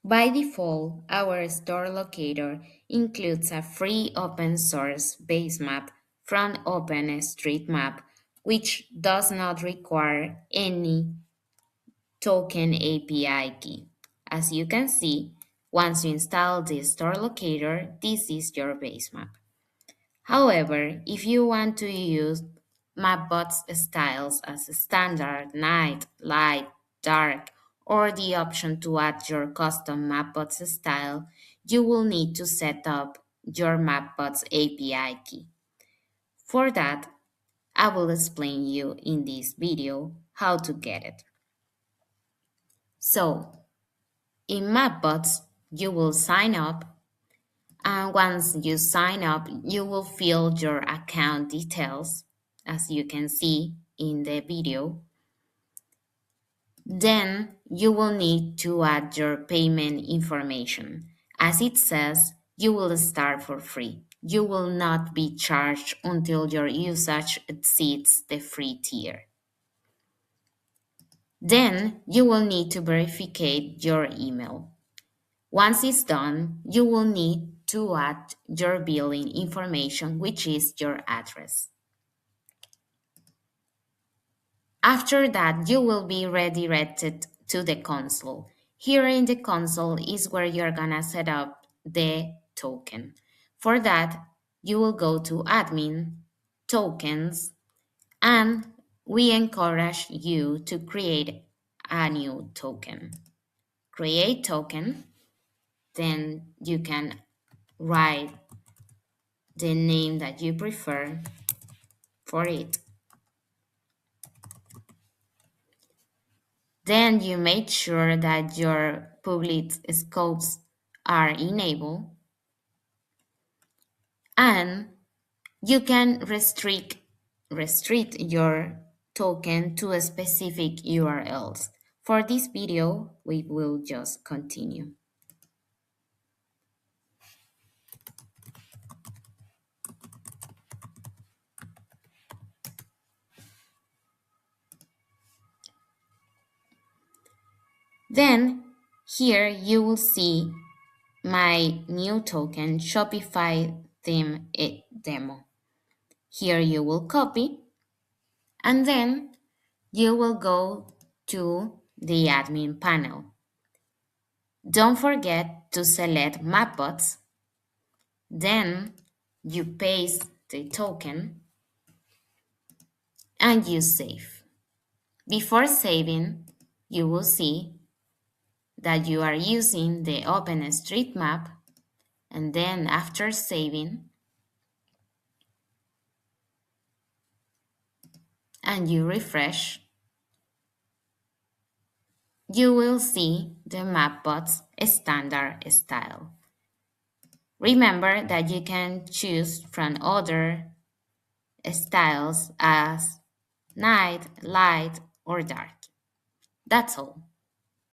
By default, our store locator includes a free open source base map from OpenStreetMap, which does not require any token API key. As you can see, once you install the store locator, this is your base map. However, if you want to use Mapbox styles as standard, night, light, dark, or the option to add your custom Mapbox style, you will need to set up your Mapbox API key. For that, I will explain you in this video how to get it. So, in Mapbox, you will sign up, and once you sign up, you will fill your account details, as you can see in the video. Then you will need to add your payment information. As it says, you will start for free. You will not be charged until your usage exceeds the free tier. Then you will need to verify your email. Once it's done, you will need to add your billing information, which is your address. After that, you will be redirected to the console. Here in the console is where you're gonna set up the token. For that, you will go to Admin, Tokens, and we encourage you to create a new token. Create token, then you can write the name that you prefer for it. Then you make sure that your public scopes are enabled, and you can restrict your token to a specific URLs. For this video, we will just continue. Then here you will see my new token Shopify theme demo. Here you will copy, and then you will go to the admin panel. Don't forget to select Mapbox. Then you paste the token and you save. Before saving, you will see that you are using the OpenStreetMap, and then after saving, and you refresh, you will see the Mapbox standard style. Remember that you can choose from other styles as night, light, or dark. That's all.